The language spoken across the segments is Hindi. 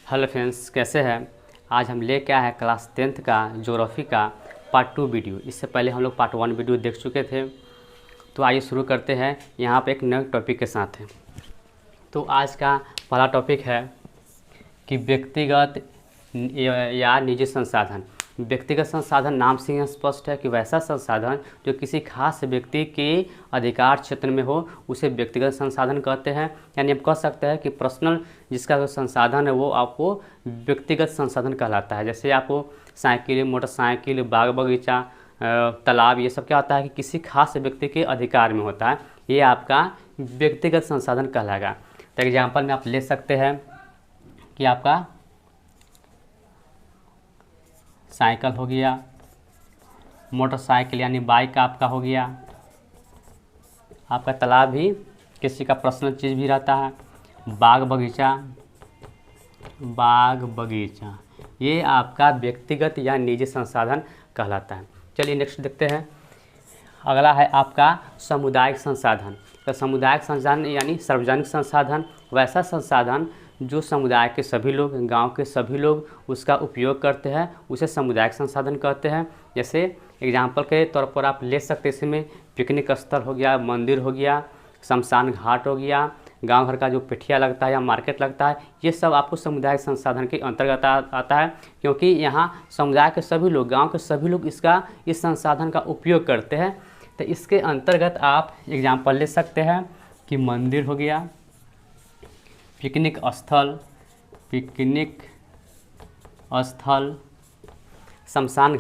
हेलो फ्रेंड्स, कैसे हैं। आज हम लेके आए हैं क्लास 10th का ज्योग्राफी का पार्ट 2 वीडियो। इससे पहले हम लोग पार्ट 1 वीडियो देख चुके थे। तो आइए शुरू करते हैं यहाँ पे एक नए टॉपिक के साथ है। तो आज का पहला टॉपिक है कि व्यक्तिगत या निजी संसाधन। व्यक्तिगत संसाधन नाम से ही स्पष्ट है कि वैसा संसाधन जो किसी खास व्यक्ति के अधिकार क्षेत्र में हो उसे व्यक्तिगत संसाधन कहते हैं। यानी आप कह सकते हैं कि पर्सनल जिसका जो संसाधन है वो आपको व्यक्तिगत संसाधन कहलाता है। जैसे आपको साइकिल, मोटरसाइकिल, बाग बगीचा, तालाब, ये सब क्या होता है कि किसी खास व्यक्ति के अधिकार में होता है। ये आपका व्यक्तिगत संसाधन कहलाएगा। तो एग्जाम्पल में आप ले सकते हैं कि आपका साइकिल हो गया, मोटरसाइकिल यानी बाइक आपका हो गया, आपका तालाब भी किसी का पर्सनल चीज़ भी रहता है, बाग बगीचा ये आपका व्यक्तिगत या निजी संसाधन कहलाता है। चलिए नेक्स्ट देखते हैं। अगला है आपका सामुदायिक संसाधन। तो सामुदायिक संसाधन यानी सार्वजनिक संसाधन, वैसा संसाधन जो समुदाय के सभी लोग, गांव के सभी लोग उसका उपयोग करते हैं, उसे सामुदायिक संसाधन कहते हैं। जैसे एग्जाम्पल के तौर पर आप ले सकते हैं इसमें पिकनिक स्थल हो गया, मंदिर हो गया, शमशान घाट हो गया, गांव घर का जो पेठिया लगता है या मार्केट लगता है, ये सब आपको सामुदायिक संसाधन के अंतर्गत आता है। क्योंकि यहाँ समुदाय के सभी लोग, गाँव के सभी लोग इस संसाधन का उपयोग करते हैं। तो इसके अंतर्गत आप एग्जाम्पल ले सकते हैं कि मंदिर हो गया, पिकनिक स्थल, शमशान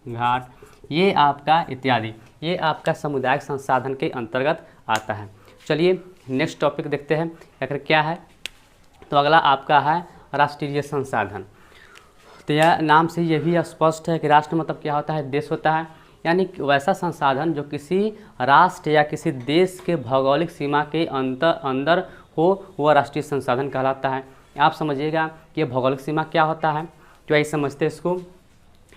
घाट, ये आपका इत्यादि, ये आपका सामुदायिक संसाधन के अंतर्गत आता है। चलिए नेक्स्ट टॉपिक देखते हैं आखिर क्या है। तो अगला आपका है राष्ट्रीय संसाधन। तो यह नाम से ये भी स्पष्ट है कि राष्ट्र मतलब क्या होता है, देश होता है। यानी वैसा संसाधन जो किसी राष्ट्र या किसी देश के भौगोलिक सीमा के अंदर हो वह राष्ट्रीय संसाधन कहलाता है। आप समझिएगा कि ये भौगोलिक सीमा क्या होता है, जो यही समझते हैं इसको।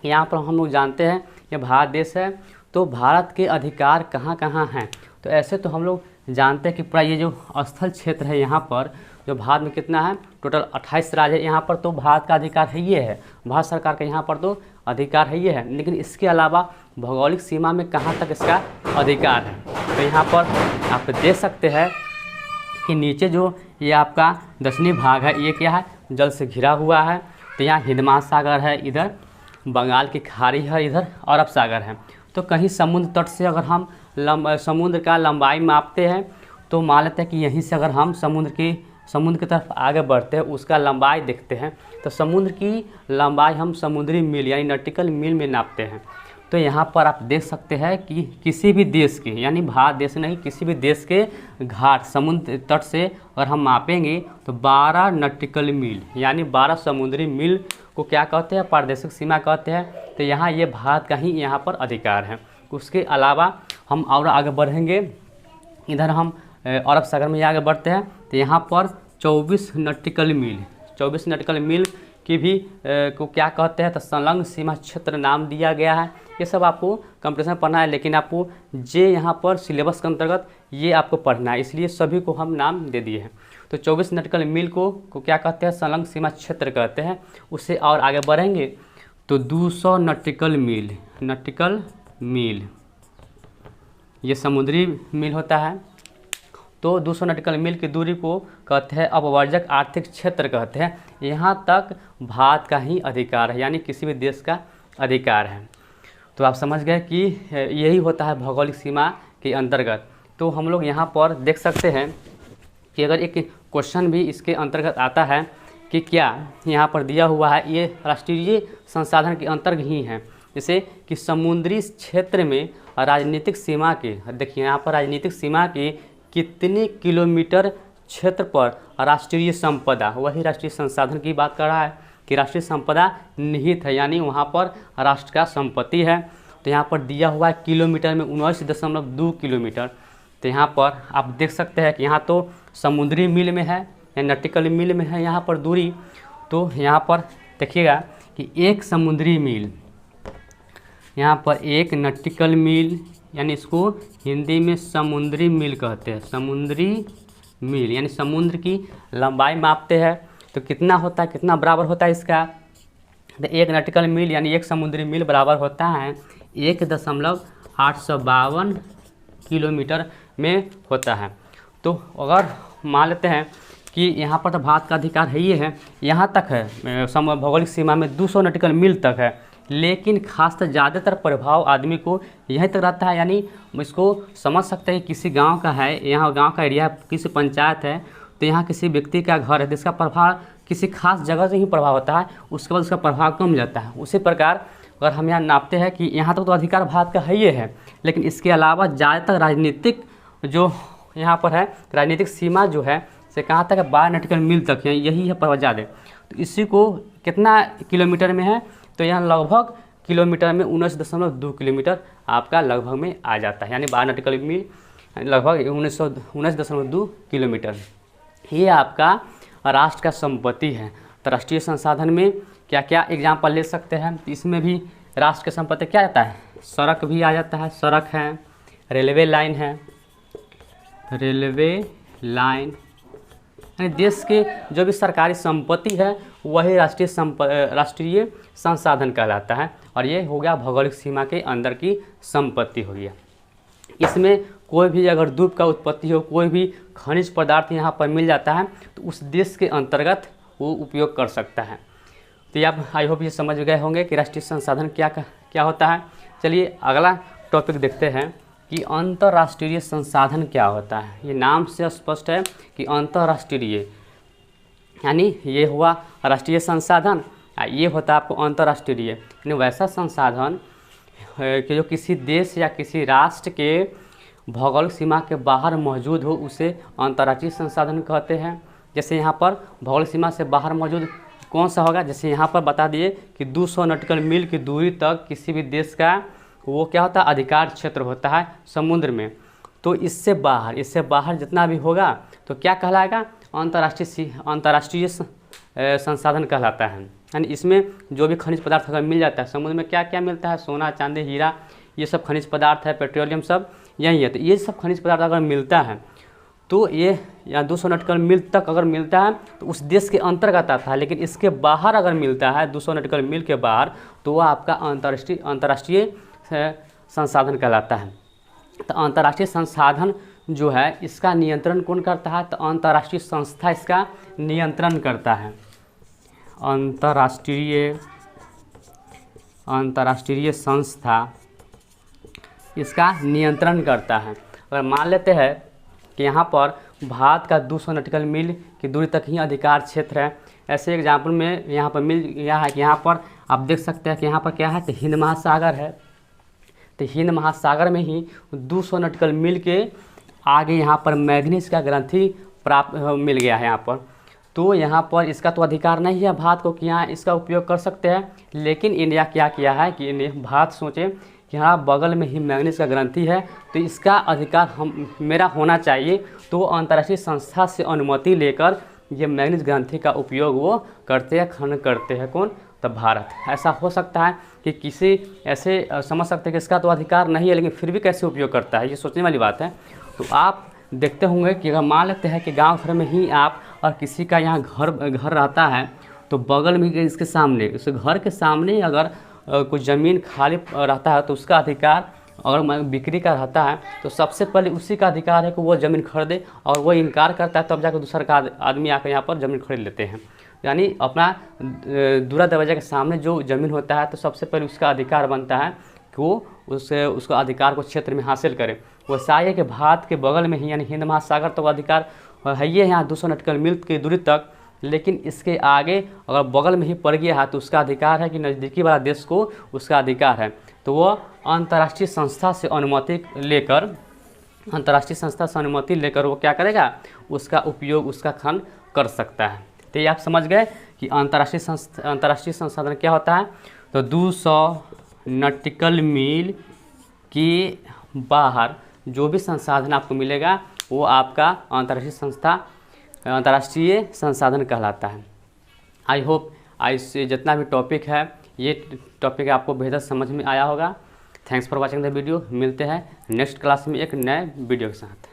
यहाँ पर हम लोग जानते हैं ये भारत देश है, तो भारत के अधिकार कहाँ कहाँ हैं। तो ऐसे तो हम लोग जानते हैं कि पूरा ये जो स्थल क्षेत्र है यहाँ पर जो भारत में कितना है, टोटल 28 राज्य है यहाँ पर। तो भारत का अधिकार है ये है, भारत सरकार का यहाँ पर तो अधिकार है ये है। लेकिन इसके अलावा भौगोलिक सीमा में कहाँ तक इसका अधिकार है, तो यहाँ पर आप देख सकते हैं कि नीचे जो ये आपका दक्षिणी भाग है ये क्या है, जल से घिरा हुआ है। तो यहाँ हिंद महासागर है, इधर बंगाल की खाड़ी है, इधर अरब सागर है। तो कहीं समुद्र तट से अगर हम समुद्र का लंबाई मापते हैं तो मान लेते हैं कि यहीं से अगर हम समुद्र की तरफ आगे बढ़ते हैं, उसका लंबाई देखते हैं, तो समुद्र की लंबाई हम समुद्री मील यानी नॉटिकल मील में नापते हैं। तो यहाँ पर आप देख सकते हैं कि किसी भी देश के, यानी भारत देश नहीं, किसी भी देश के घाट समुद्र तट से अगर हम मापेंगे तो 12 नॉटिकल मील यानी 12 समुद्री मील को क्या कहते हैं, प्रादेशिक सीमा कहते हैं। तो यहाँ ये भारत का ही यहाँ पर अधिकार है। उसके अलावा हम और आगे बढ़ेंगे, इधर हम अरब सागर में आगे बढ़ते हैं। तो यहाँ पर 24 नॉटिकल मील की भी को क्या कहते हैं, तो संलग्न सीमा क्षेत्र नाम दिया गया है। ये सब आपको कंपटीशन में पढ़ना है, लेकिन आपको जे यहाँ पर सिलेबस के अंतर्गत ये आपको पढ़ना है, इसलिए सभी को हम नाम दे दिए हैं। तो 24 नॉटिकल मील को क्या कहते हैं, संलग्न सीमा क्षेत्र कहते हैं। उससे और आगे बढ़ेंगे तो 200 नॉटिकल मील ये समुद्री मील होता है। तो 200 नॉटिकल मील की दूरी को कहते हैं अपवर्जक आर्थिक क्षेत्र कहते हैं। यहाँ तक भारत का ही अधिकार है, यानी किसी भी देश का अधिकार है। तो आप समझ गए कि यही होता है भौगोलिक सीमा के अंतर्गत। तो हम लोग यहाँ पर देख सकते हैं कि अगर एक क्वेश्चन भी इसके अंतर्गत आता है कि क्या यहाँ पर दिया हुआ है, ये राष्ट्रीय संसाधन के अंतर्गत ही है। जैसे कि समुद्री क्षेत्र में राजनीतिक सीमा के, देखिए यहाँ पर राजनीतिक सीमा के कितने किलोमीटर क्षेत्र पर राष्ट्रीय संपदा, वही राष्ट्रीय संसाधन की बात कर रहा है कि राष्ट्रीय संपदा निहित है, यानी वहाँ पर राष्ट्र का संपत्ति है। तो यहाँ पर दिया हुआ है किलोमीटर में 19.2 किलोमीटर। तो यहाँ पर आप देख सकते हैं कि यहाँ तो समुद्री मील में है या नॉटिकल मील में है यहाँ पर दूरी। तो यहाँ पर देखिएगा कि एक समुद्री मील, यहाँ पर एक नॉटिकल मील यानी इसको हिंदी में समुद्री मील कहते हैं, समुद्री मील, यानी समुद्र की लंबाई मापते हैं तो कितना होता है, कितना बराबर होता है इसका, तो 1 नॉटिकल मील यानी 1 समुद्री मील बराबर होता है 1.852 किलोमीटर में होता है। तो अगर मान लेते हैं कि यहाँ पर तो भारत का अधिकार है, ये है यहाँ तक है, भौगोलिक सीमा में 200 नॉटिकल मील तक है, लेकिन खासकर ज़्यादातर प्रभाव आदमी को यहीं तक रहता है। यानी इसको समझ सकते हैं, किसी गांव का है, यहाँ गांव का एरिया, किसी पंचायत है, तो यहाँ किसी व्यक्ति का घर है, जिसका प्रभाव किसी खास जगह से ही प्रभाव होता है, उसके बाद उसका प्रभाव कम जाता है। उसी प्रकार अगर हम यहाँ नापते हैं कि यहाँ तक तो अधिकार भारत का है ही है, लेकिन इसके अलावा ज़्यादातर राजनीतिक जो यहाँ पर है, राजनीतिक सीमा जो है से कहाँ तक है, 12 नॉटिकल मील तक है, यही है प्रभाव ज़्यादा। तो इसी को कितना किलोमीटर में है, तो यहाँ लगभग किलोमीटर में 19.2 किलोमीटर आपका लगभग में आ जाता है, यानी 12 नॉटिकल मील लगभग 19.2 किलोमीटर। ये आपका राष्ट्र का संपत्ति है। तो राष्ट्रीय संसाधन में क्या क्या एग्जाम्पल ले सकते हैं, तो इसमें भी राष्ट्र का संपत्ति क्या आता है, सड़क भी आ जाता है, सड़क है, रेलवे लाइन है, रेलवे लाइन, यानी देश के जो भी सरकारी संपत्ति है वही राष्ट्रीय संसाधन कहलाता है। और ये हो गया भौगोलिक सीमा के अंदर की संपत्ति हो गया। इसमें कोई भी अगर दूध का उत्पत्ति हो, कोई भी खनिज पदार्थ यहाँ पर मिल जाता है तो उस देश के अंतर्गत वो उपयोग कर सकता है। तो आप आई होप ये समझ गए होंगे कि राष्ट्रीय संसाधन क्या होता है। चलिए अगला टॉपिक देखते हैं कि अंतर्राष्ट्रीय संसाधन क्या होता है। ये नाम से स्पष्ट है कि अंतर्राष्ट्रीय, यानी ये हुआ राष्ट्रीय संसाधन, ये होता है आपको अंतर्राष्ट्रीय, यानी वैसा संसाधन कि जो किसी देश या किसी राष्ट्र के भौगोलिक सीमा के बाहर मौजूद हो, उसे अंतर्राष्ट्रीय संसाधन कहते हैं। जैसे यहाँ पर भौगोलिक सीमा से बाहर मौजूद कौन सा होगा, जैसे यहाँ पर बता दिए कि 200 नॉटिकल मील की दूरी तक किसी भी देश का वो क्या होता है, अधिकार क्षेत्र होता है समुद्र में। तो इससे बाहर जितना भी होगा तो क्या कहलाएगा, अंतर्राष्ट्रीय संसाधन कहलाता है। यानी इसमें जो भी खनिज पदार्थ अगर मिल जाता है, समुद्र में क्या क्या मिलता है, सोना चांदी हीरा, ये सब खनिज पदार्थ है, पेट्रोलियम सब यही है। तो ये सब खनिज पदार्थ अगर मिलता है तो ये या 200 नॉटिकल मील तक अगर मिलता है तो उस देश के अंतर्गत आता है। लेकिन इसके बाहर अगर मिलता है 200 नॉटिकल मील के बाहर, तो वह आपका अंतर्राष्ट्रीय संसाधन कहलाता है। तो अंतर्राष्ट्रीय संसाधन जो है इसका नियंत्रण कौन करता है, तो अंतर्राष्ट्रीय संस्था इसका नियंत्रण करता है। अंतर्राष्ट्रीय संस्था इसका नियंत्रण करता है। अगर मान लेते हैं कि यहाँ पर भारत का 200 नॉटिकल मील की दूरी तक ही अधिकार क्षेत्र है, ऐसे एग्जाम्पल में यहाँ पर मिल गया है कि यहाँ पर आप देख सकते हैं कि यहाँ पर क्या है, तो हिंद महासागर है। तो हिंद महासागर में ही 200 नॉटिकल मील के आगे यहाँ पर मैग्नीज का ग्रंथि प्राप्त मिल गया है यहाँ पर। तो यहाँ पर इसका तो अधिकार नहीं है भारत को कि यहाँ इसका उपयोग कर सकते हैं, लेकिन इंडिया क्या किया है कि भारत सोचे कि हाँ बगल में ही मैग्नीज का ग्रंथि है, तो इसका अधिकार मेरा होना चाहिए। तो अंतर्राष्ट्रीय संस्था से अनुमति लेकर ये मैग्नीज ग्रंथि का उपयोग वो करते हैं, खनन करते हैं कौन, तो भारत। ऐसा हो सकता है कि किसी ऐसे समझ सकते हैं कि इसका तो अधिकार नहीं है, लेकिन फिर भी कैसे उपयोग करता है, ये सोचने वाली बात है। तो आप देखते होंगे कि अगर मान लेते हैं कि गांव घर में ही आप और किसी का यहाँ घर रहता है, तो बगल में इसके सामने, उस घर के सामने अगर कुछ ज़मीन खाली रहता है तो उसका अधिकार अगर बिक्री का रहता है तो सबसे पहले उसी का अधिकार है कि वो ज़मीन खरीदे, और वो इनकार करता है तब जाकर दूसरा का आदमी आकर यहाँ पर ज़मीन खरीद लेते हैं। यानी अपना दूरा दरवाजा के सामने जो ज़मीन होता है तो सबसे पहले उसका अधिकार बनता है कि वो उसको अधिकार को क्षेत्र में हासिल करे। वैसा है कि भारत के बगल में ही यानी हिंद महासागर तो अधिकार है ही है यहाँ 200 नॉटिकल मील की दूरी तक, लेकिन इसके आगे अगर बगल में ही पड़ गया है तो उसका अधिकार है कि नज़दीकी वाला देश को उसका अधिकार है। तो वो अंतर्राष्ट्रीय संस्था से अनुमति लेकर वो क्या करेगा, उसका उपयोग, उसका खनन कर सकता है। तो ये आप समझ गए कि अंतर्राष्ट्रीय संसाधन क्या होता है। तो 200 नॉटिकल मील के बाहर जो भी संसाधन आपको मिलेगा वो आपका अंतर्राष्ट्रीय संसाधन कहलाता है। आई होप इससे जितना भी टॉपिक है ये टॉपिक आपको बेहतर समझ में आया होगा। Thanks for watching the video. मिलते हैं नेक्स्ट क्लास में एक नए वीडियो के साथ।